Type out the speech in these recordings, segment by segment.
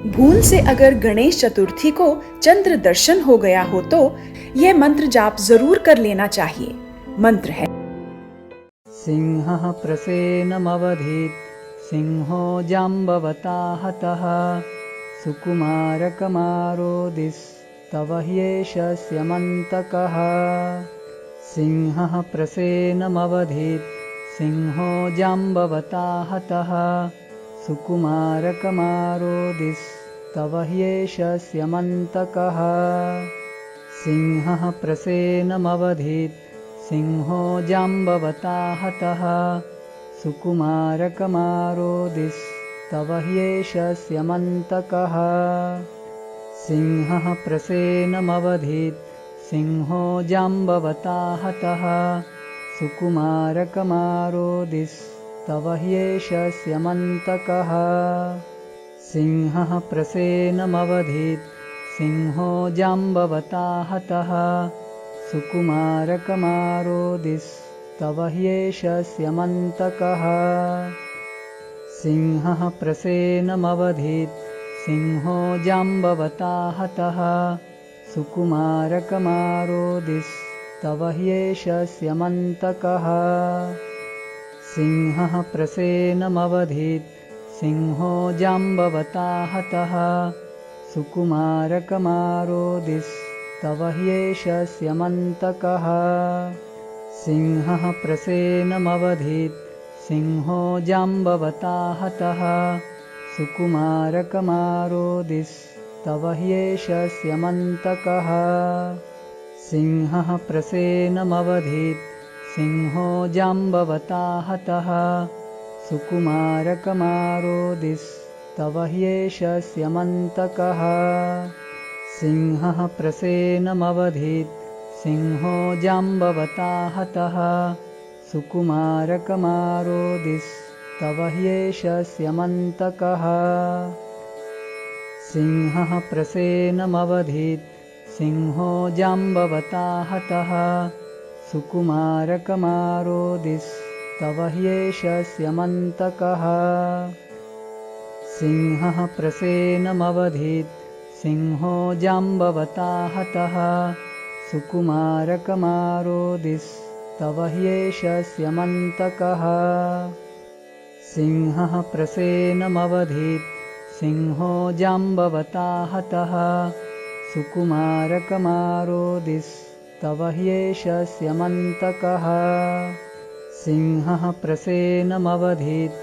भूल से अगर गणेश चतुर्थी को चंद्र दर्शन हो गया हो तो यह मंत्र जाप जरूर कर लेना चाहिए। मंत्र है सिंहः प्रसेनमवधीत् सिंहो जाम्बवता हतः सुकुमारकमारोदिस्तव ह्येषस्यमन्तकः। सिंहः प्रसेनमवधीत् सिंहो जाम्बवता हतः सुकुमारकमारोदिस्तव ह्येषस्यमन्तकः। सिंहः प्रसेनमवधीत् सिंहो जाम्बवता हतः सुकुमारकमारोदिस्तव ह्येषस्यमन्तकः। सिंहः प्रसेनमवधीत् सिंहो जाम्बवता हतः सुकुमारकमारोदिस्तव ह्येषस्यमन्तकः। सिंहः प्रसेनमवधीत् सिंहो जाम्बवता हतः सुकुमारकमारोदिस्तव ह्येषस्यमन्तकः। सिंहः प्रसेनमवधीत् सिंहो जाम्बवता हतः सुकुमारकमारोदिस्तव ह्येषस्यमन्तकः। सिंहः प्रसेनमवधीत् सिंहो जाम्बवता हतः सुकुमारकमारोदिस्तव ह्येषस्यमन्तकः। सिंहः प्रसेनमवधीत् सिंहो जाम्बवता हतः सुकुमारकमारोदिस्तव ह्येषस्यमन्तकः। सिंहः प्रसेनमवधीत् सिंहो जाम्बवता हतः सुकुमारकमारोदिस्तव ह्येषस्यमन्तकः। सिंहः प्रसेनमवधीत् सिंहो जाम्बवता हतः सुकुमारकमारोदिस्तव ह्येषस्यमन्तकः। सिंहः प्रसेनमवधीत् सिंहो जाम्बवता हतः सुकुमारकमारोदिस्तव ह्येषस्यमन्तकः। सिंहः प्रसेनमवधीत् सिंहो जाम्बवता हतः सुकुमारकमारोदिस्तव ह्येषस्यमन्तकः। सिंहः प्रसेनमवधीत् सिंहो जाम्बवता हतः सुकुमारकमारोदिस्तव ह्येषस्यमन्तकः। सिंहः प्रसेनमवधीत्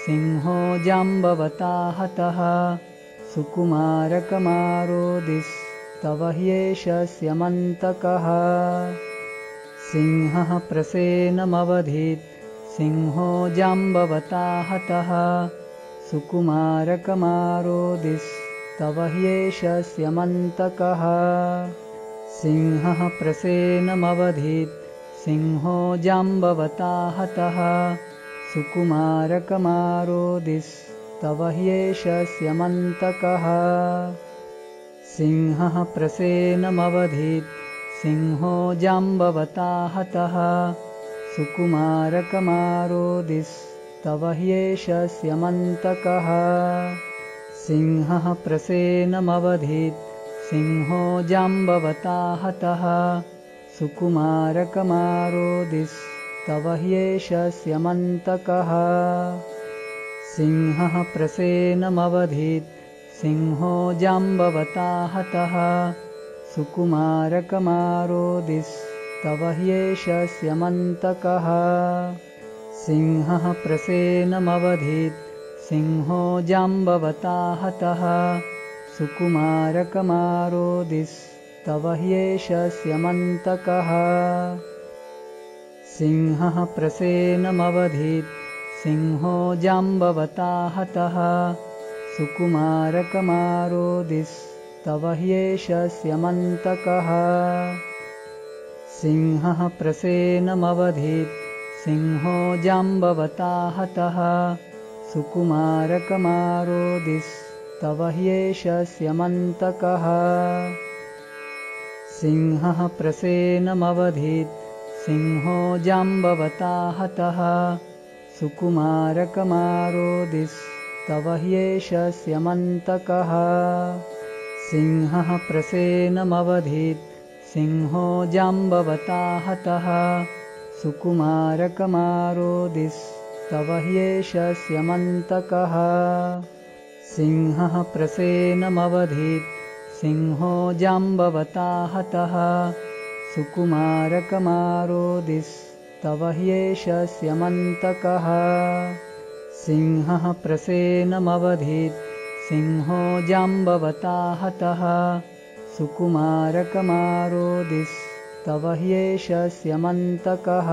सिंहो जाम्बवता हतः सुकुमारकमारोदिस्तव ह्येषस्यमन्तकः। सिंहः प्रसेनमवधीत् सिंहो जाम्बवता हतः सुकुमारकमारोदिस्तव ह्येषस्यमन्तकः। सिंहः प्रसेनमवधीत् सिंहो जाम्बवता हतः सुकुमारकमारोदिस्तव ह्येषस्यमन्तकः। सिंहः प्रसेनमवधीत् सिंहो जाम्बवता हतः सुकुमारकमारोदिस्तव ह्येषस्यमन्तकः। सिंहः प्रसेनमवधीत् सिंहो जाम्बवता हतः सुकुमारकमारोदिस्तव ह्येषस्यमन्तकः। सिंहः प्रसेनमवधीत् सिंहो जाम्बवता हतः सुकुमारकमारोदिस्तव ह्येषस्यमन्तकः। सिंहः प्रसेनमवधीत् सिंहो जाम्बवता हतः सुकुमारकमारोदिस्तव ह्येषस्यमन्तकः। सिंहः प्रसेनमवधीत् सिंहो जाम्बवता हतः सुकुमारकमारोदिस्तव ह्येषस्यमन्तकः। सिंहः प्रसेनमवधीत् सिंहो जाम्बवता हतः सुकुमारकमारोदिस्तव ह्येषस्यमन्तकः। सिंहः प्रसेनमवधीत् सिंहो जाम्बवता हतः सुकुमारकमारोदिस्तव तव ह्येष स्यमन्तकः सिंहः प्रसेनमवधीत् सिंहो जाम्बवता हतः सुकुमारकमारोदिस्तव ह्येष स्यमन्तकः सिंहः प्रसेनमवधीत् सिंहो जाम्बवता हतः सुकुमारकमारोदिस्तव ह्येष स्यमन्तकः सिंहः प्रसेनमवधीत् सिंहो जाम्बवता हतः सुकुमारकमारोदिस्तव ह्येष स्यमन्तकः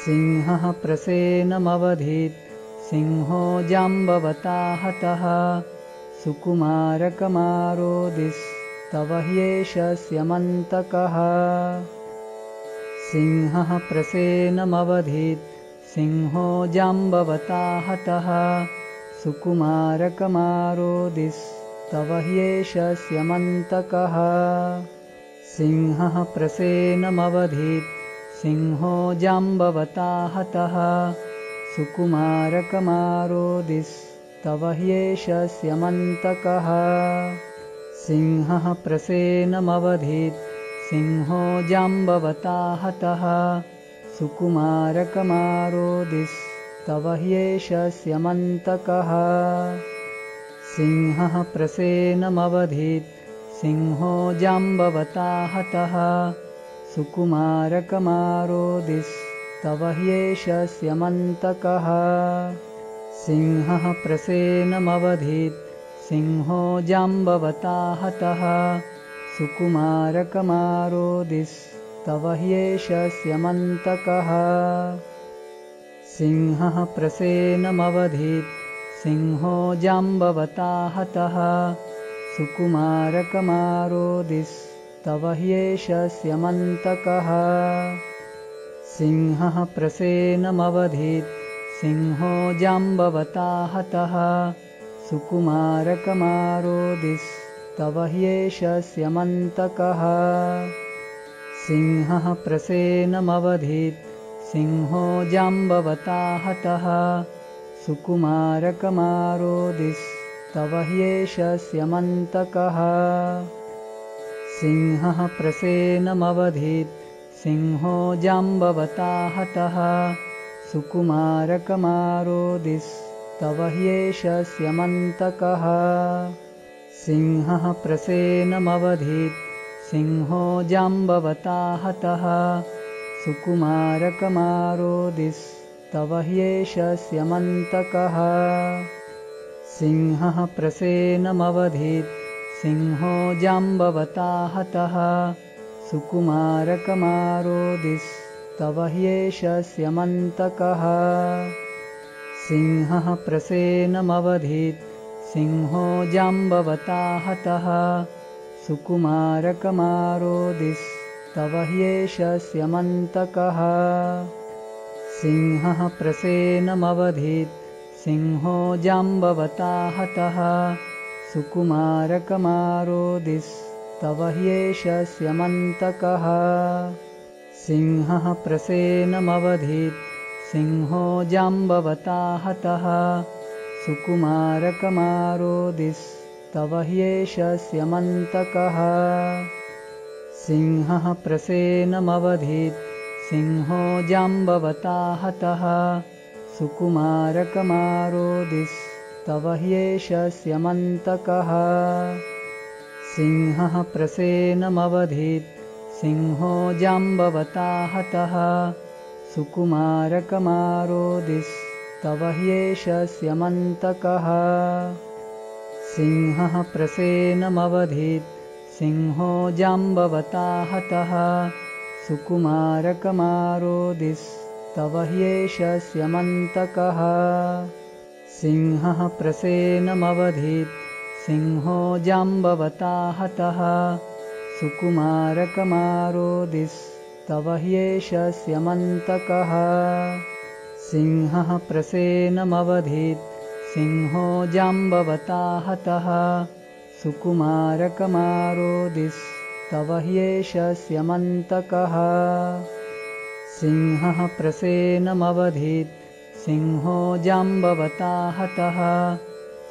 सिंहः प्रसेनमवधीत् सिंहो जाम्बवता हतः सुकुमारकमारोदिस्तव ह्येष स्यमन्तकः सिंहः प्रसेनमवधीत् सिंहो जाम्बवता हतः सुकुमारकमारोदिस्तव ह्येष स्यमन्तकः सिंहः प्रसेनमवधीत् सिंहो जाम्बवता हतः सुकुमारकमारोदिस्तव ह्येष स्यमन्तकः सिंहः प्रसेनमवधीत् सिंहो जाम्बवता हतः सुकुमारकमारोदिस्तव ह्येष स्यमन्तकः सिंहः प्रसेनमवधीत् सिंहो जाम्बवता हतः सुकुमारकमारोदिस्तव ह्येष स्यमन्तकः सिंहः प्रसेनमवधीत् सिंहो जाम्बवता हतः सुकुमारकमारोदिस्तव ह्येष स्यमन्तकः सिंहः प्रसेनमवधीत् सिंहो जाम्बवता हतः सुकुमारकमारोदिस्तव ह्येष स्यमन्तकः सिंहः प्रसेनमवधीत् सिंहो जाम्बवता हतः सुकुमारकमारोदिस्तव ह्येष स्यमन्तकः सिंहः प्रसेनमवधीत् सिंहो जाम्बवता हतः सुकुमारकमारोदिस्तव ह्येष स्यमन्तकः सिंहः प्रसेनमवधीत् सिंहो जाम्बवता हतः सुकुमारकमारोदिस्तव ह्येष स्यमन्तकः सिंहः प्रसेनमवधीत् सिंहो जाम्बवता हतः सुकुमारकमारोदिस्तव ह्येष स्यमन्तकः सिंहः प्रसेनमवधीत् सिंहो जाम्बवता हतः सुकुमारकमारोदिस्तव ह्येष स्यमन्तकः सिंहः प्रसेनमवधीत् सिंहो जाम्बवता हतः सुकुमारकमारोदिस्तव ह्येष स्यमन्तकः सिंहः प्रसेनमवधीत् सिंहो जाम्बवता हतः सुकुमारकमारोदिस्तव ह्येष स्यमन्तकः सिंहः प्रसेनमवधीत् सिंहो जाम्बवता हतः सुकुमारकमारोदिस्तव ह्येष स्यमन्तकः सिंहः प्रसेनमवधीत् सिंहो जाम्बवता हतः सुकुमारकमारोदिस्तव ह्येष स्यमन्तकः सिंहः प्रसेनमवधीत् सिंहो जाम्बवता हतः सुकुमारकमारोदिस्तव ह्येष स्यमन्तकः सिंहः प्रसेनमवधीत् सिंहो जाम्बवता हतः सुकुमारकमारोदिस्तव ह्येष स्यमन्तकः सिंहः प्रसेनमवधीत् सिंहो जाम्बवता हतः सुकुमारकमारोदिस्तव ह्येष स्यमन्तकः सिंहः प्रसेनमवधीत् सिंहो जाम्बवता हतः सुकुमारकमारोदिस्तव ह्येष स्यमन्तकः सिंहः प्रसेनमवधीत् सिंहो जाम्बवता हतः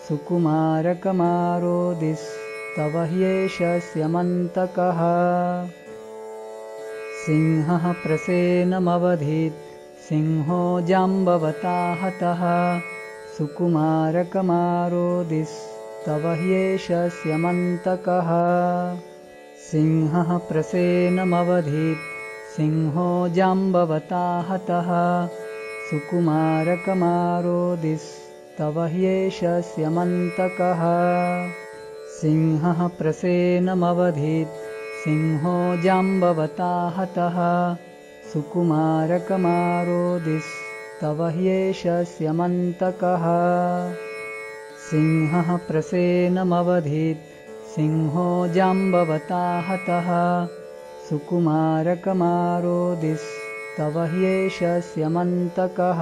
सुकुमारकमारोदिस्तव ह्येष स्यमन्तकः सिंहः प्रसेनमवधीत् सिंहो जाम्बवता हतः सुकुमारकमारोदिस्तव ह्येष स्यमन्तकः सिंहः प्रसेनमवधीत् सिंहो जाम्बवता हतः सुकुमारकमारोदिस्तव ह्येष स्यमन्तकः सिंहः प्रसेनमवधीत् सिंहो जाम्बवता हतः सुकुमारकमारोदिस्तव ह्येष स्यमन्तकः सिंहः प्रसेनमवधीत् सिंहो जाम्बवता हतः सुकुमारकमारोदिस्तव ह्येष स्यमन्तकः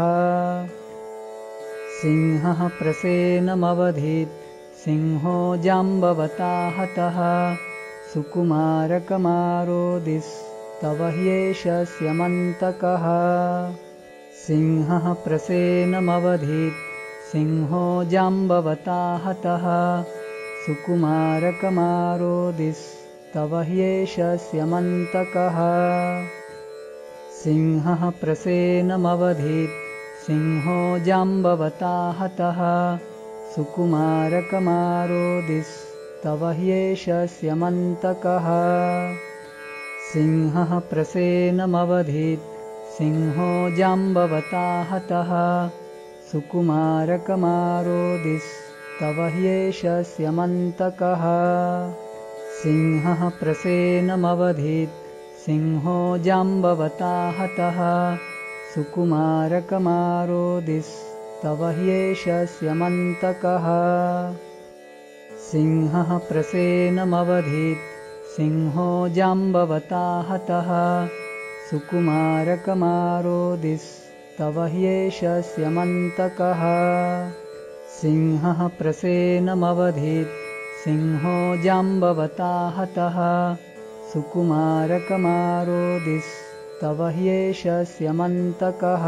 सिंहः प्रसेनमवधीत् सिंहो जाम्बवता हतः सुकुमारकमारोदिस्तव ह्येष स्यमन्तकः सिंहः प्रसेनमवधीत् सिंहो जाम्बवता हतः सुकुमारकमारोदिस्तव ह्येष स्यमन्तकः सिंहः प्रसेनमवधीत् सिंहो जाम्बवता हतः सुकुमारकमारोदिस्तव ह्येष स्यमन्तकः सिंहः प्रसेनमवधीत् सिंहो जाम्बवता हतः सुकुमारकमारोदिस्तव ह्येष स्यमन्तकः सिंहः प्रसेनमवधीत् सिंहो जाम्बवता हतः सुकुमारकमारोदिस्तव ह्येष स्यमन्तकः सिंहः प्रसेनमवधीत् सिंहो जाम्बवता हतः सुकुमारकमारोदिस्तव ह्येष स्यमन्तकः सिंहः प्रसेनमवधीत् सिंहो जाम्बवता हतः सुकुमारकमारोदिस्तव ह्येष स्यमन्तकः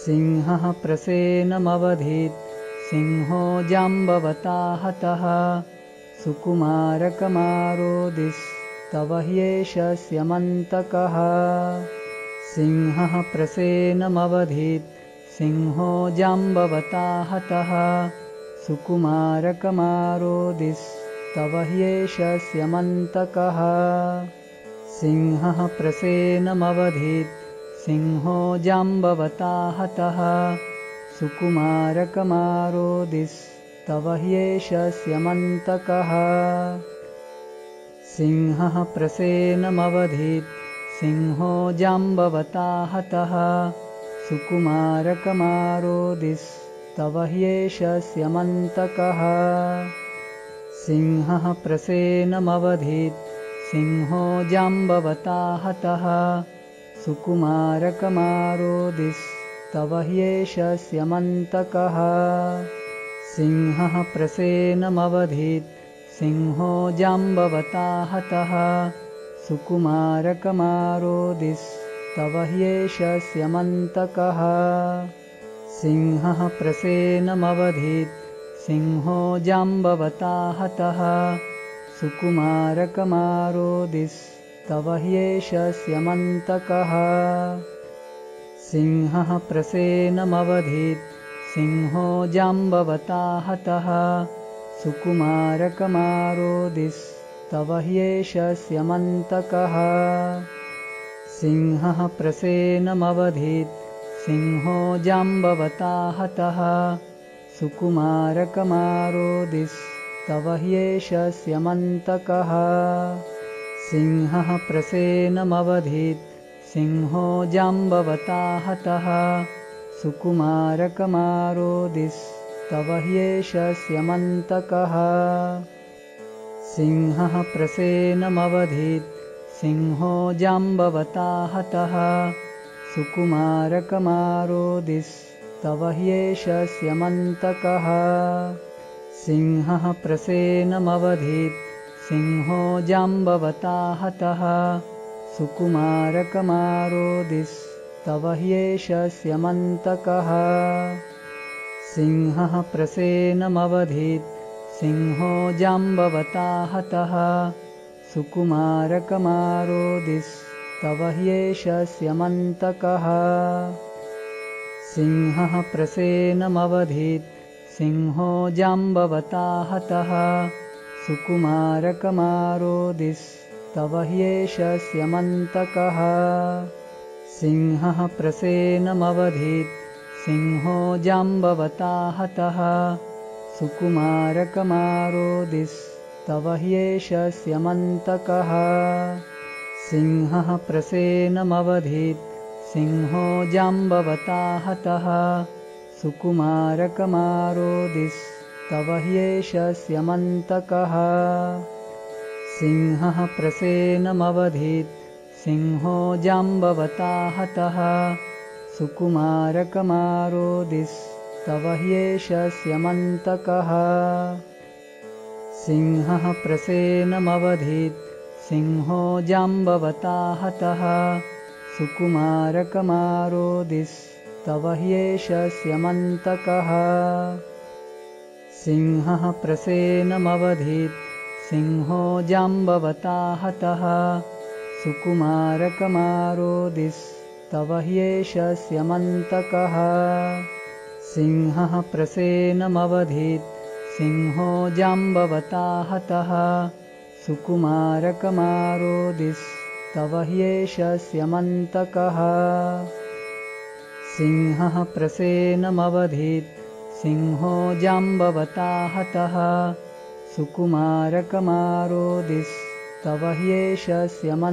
सिंहः प्रसेनमवधीत् सिंहो जाम्बवता हतः सुकुमारकमारोदिस्तव ह्येष स्यमन्तकः सिंहः प्रसेनमवधीत् सिंहो जाम्बवता हतः सुकुमारकमारोदिस्तव ह्येष स्यमन्तकः सिंहः प्रसेनमवधीत् सिंहो जाम्बवता हतः सुकुमारकमारोदिस्तव ह्येष स्यमन्तकः सिंहः प्रसेनमवधीत् सिंहो जाम्बवता हतः सुकुमारकमारोदिस्तव ह्येष स्यमन्तकः सिंहः प्रसेनमवधीत् सिंहो जाम्बवता हतः सुकुमारकमारोदिस्तव ह्येष स्यमन्तकः सिंहः प्रसेनमवधीत् सिंहो जाम्बवता हतः सुकुमारकमारोदिस्तव ह्येष स्यमन्तकः सिंहः प्रसेनमवधीत् सिंहो जाम्बवता हतः सुकुमारकमारोदिस्तव ह्येष स्यमन्तकः सिंहः प्रसेनमवधीत् सिंहो जाम्बवता हतः सुकुमारकमारोदिस्तव ह्येष स्यमन्तकः सिंहः प्रसेनमवधीत् सिंहो जाम्बवता हतः सुकुमारकमारोदिस्तव ह्येष स्यमन्तकः सिंहः प्रसेनमवधीत् सिंहो जाम्बवता हतः सुकुमारकमारोदिस्तव ह्येष स्यमन्तकः सिंहः प्रसेनमवधीत् सिंहो जाम्बवता हतः सुकुमारकमारोदिस्तव ह्येष स्यमन्तकः सिंहः प्रसेनमवधीत् सिंहो जाम्बवता हतः सुकुमारकमारोदिस्तव तव ह्येष स्यमन्तकः सिंहः प्रसेनमवधीत् सिंहो जाम्बवता हतः सुकुमारकमारोदिस्तव ह्येष स्यमन्तकः सिंहः प्रसेनमवधीत् सिंहो जाम्बवता हतः सुकुमारकमारोदिस्तव ह्येष स्यमन्तकः सिंहः प्रसेनमवधीत् सिंहो जाम्बवता हतः सुकुमारकमारोदिस्तव ह्येष स्यमन्तकः सिंहः प्रसेनमवधीत् सिंहो जाम्बवता हतः सुकुमारकमारोदिस्तव ह्येष स्यमन्तकः सिंहः प्रसेनमवधीत् सिंहो जाम्बवता हतः सुकुमारकमारोदिस्तव ह्येष स्यमन्तकः सिंहः प्रसेनमवधीत् सिंहो जाम्बवता हतः सुकुमारकमारोदिस्तव ह्येष स्यमन्तकः सिंहः प्रसेनमवधीत् सिंहो जाम्बवता हतः सुकुमारकमारोदिस्तव ह्येष स्यमन्तकः सिंहः प्रसेनमवधीत् सिंहो जाम्बवता हतः सुकुमारकमारोदिस्तव ह्येष स्यमन्तकः सिंहः प्रसेनमवधीत् सिंहो जाम्बवता हतः सुकुमारकमारोदिस्तव ह्येष स्यमन्तकः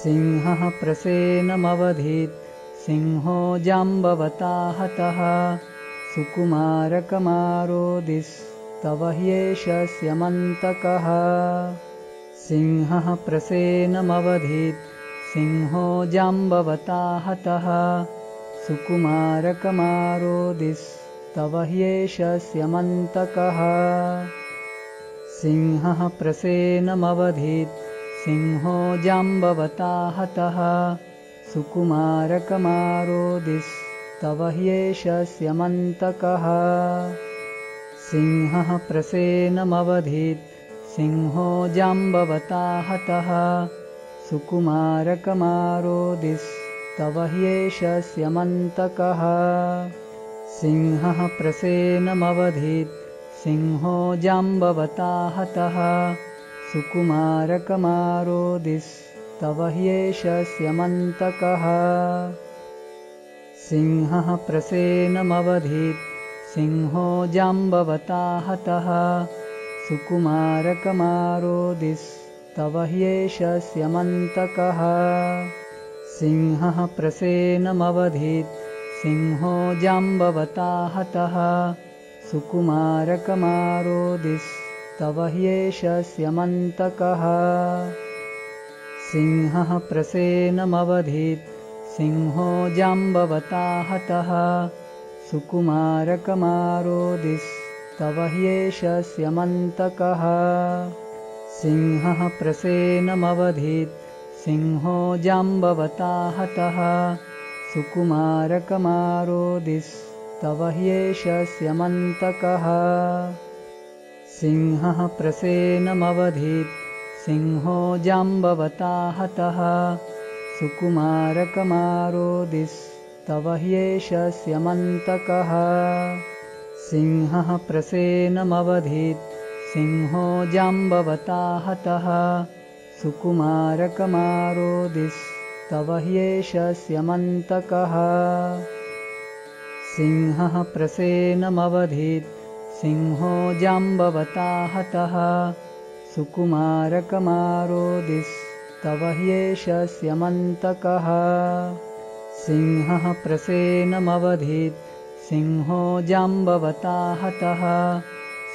सिंहः प्रसेनमवधीत् सिंहो जाम्बवता हतः सुकुमारकमारोदिस्तव ह्येष स्यमन्तकः सिंहः प्रसेनमवधीत् सिंहो जाम्बवता हतः सुकुमारकमारोदिस्तव ह्येष स्यमन्तकः सिंहः प्रसेनमवधीत् सिंहो जाम्बवता हतः सुकुमारकमारोदिस्तव ह्येष स्यमन्तकः सिंहः प्रसेनमवधीत् सिंहो जाम्बवता हतः सुकुमारकमारोदिस्तव ह्येष स्यमन्तकः सिंहः प्रसेनमवधीत् सिंहो जाम्बवता हतः सुकुमारकमारोदिस्तव ह्येष स्यमन्तकः सिंहः प्रसेनमवधीत् सिंहो जाम्बवता हतः सुकुमारकमारोदिस्तव ह्येष स्यमन्तकः सिंहः प्रसेनमवधीत् सिंहो जाम्बवता हतः सुकुमारकमारोदिस्तव ह्येष स्यमन्तकः सिंहः प्रसेनमवधीत् सिंहो जाम्बवता हतः सुकुमारकमारोदिस्तव ह्येष स्यमन्तकः सिंहः प्रसेनमवधीत् सिंहो जाम्बवता हतः सुकुमारकमारोदिस्तव ह्येष स्यमन्तकः सिंहः प्रसेनमवधीत् सिंहो जाम्बवता हतः सुकुमारकमारोदिस्तव ह्येष स्यमन्तकः सिंहः प्रसेनमवधीत् सिंहो जाम्बवता हतः सुकुमारकमारोदिस्तव ह्येष स्यमन्तकः सिंहः प्रसेनमवधीत् सिंहो जाम्बवता हतः सुकुमारकमारोदिस्तव ह्येष स्यमन्तकः सिंहः प्रसेनमवधीत् सिंहो जाम्बवता हतः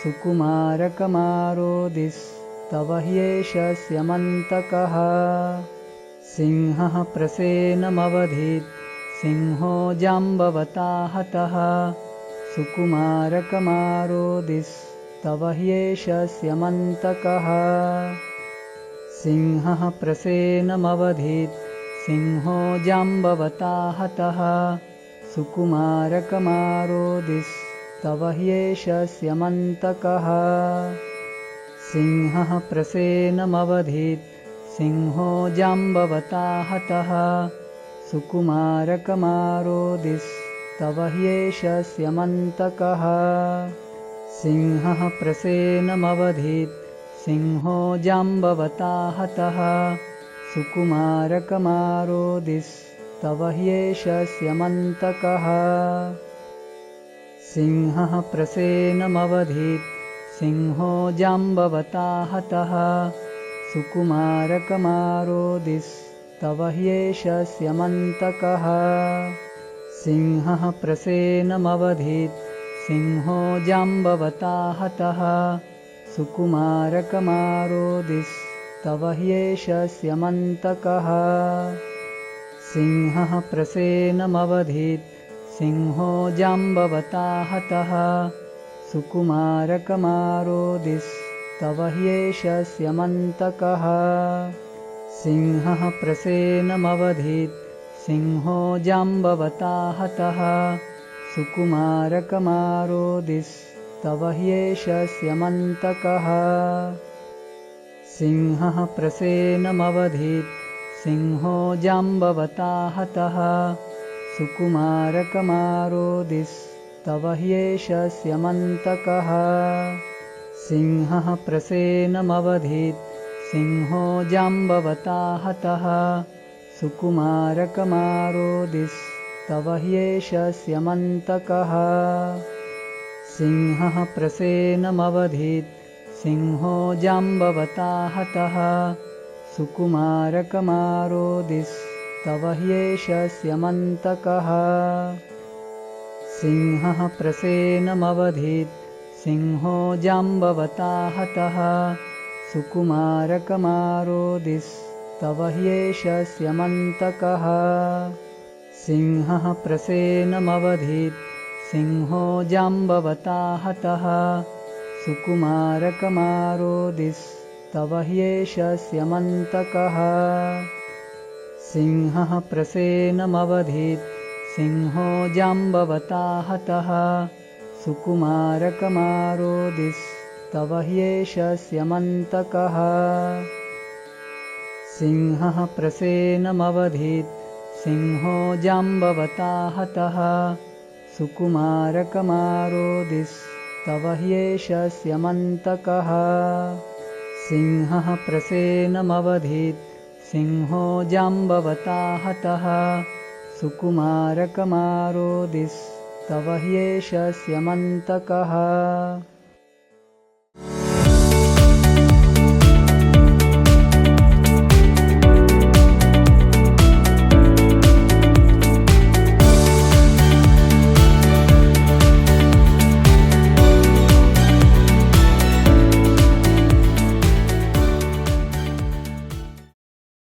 सुकुमारकमारोदिस्तव ह्येष स्यमन्तकः सिंहः प्रसेनमवधीत् सिंहो जाम्बवता हतः सुकुमारकमारोदिस्तव ह्येष स्यमन्तकः सिंहः प्रसेनमवधीत् सिंहो जाम्बवता हतः सुकुमारकमारोदिस्तव ह्येष स्यमन्तकः सिंहः प्रसेनमवधीत् सिंहो जाम्बवता हतः सुकुमारकमारोदिस्तव ह्येष स्यमन्तकः सिंहः प्रसेनमवधीत् सिंहो जाम्बवता हतः सुकुमारकमारोदिस्तव ह्येष स्यमन्तकः सिंहः प्रसेनमवधीत् सिंहो जाम्बवता हतः सुकुमारकमारोदिस्तव ह्येष स्यमन्तकः सिंहः प्रसेनमवधीत् सिंहो जाम्बवता हतः सुकुमारकमारोदिस्तव ह्येष स्यमन्तकः सिंहः प्रसेनमवधीत् सिंहो जाम्बवता हतः सुकुमारकमारोदिस्तव ह्येष स्यमन्तकः सिंहः प्रसेनमवधीत् सिंहो जाम्बवता हतः सुकुमारकमारोदिस्तव ह्येष स्यमन्तकः सिंहः प्रसेनमवधीत् सिंहो जाम्बवता हतः सुकुमारकमारोदिस्तव ह्येष स्यमन्तकः सिंहः प्रसेनमवधीत् सिंहो जाम्बवता हतः सुकुमारकमारोदिस्तव ह्येष स्यमन्तकः सिंहः प्रसेनमवधीत् सिंहो जाम्बवता हतः सुकुमारकमारोदिस्तव ह्येष स्यमन्तकः सिंहः प्रसेनमवधीत् सिंहो जाम्बवता हतः सुकुमारकमारोदिस्तव ह्येष स्यमन्तकः सिंहः प्रसेनमवधीत् सिंहो जाम्बवता हतः सुकुमारकमारोदिस्तव ह्येष स्यमन्तकः सिंहः प्रसेनमवधीत् सिंहो जाम्बवता हतः सुकुमारकमारोदिस्तव ह्येष स्यमन्तकः सिंहः प्रसेनमवधीत् सिंहो जाम्बवता हतः सुकुमारकमारोदिस्तव ह्येष स्यमन्तकः सिंहः प्रसेनमवधीत् सिंहो जाम्बवता हतः सुकुमारकमारोदिस्तव ह्येष स्यमन्तकः।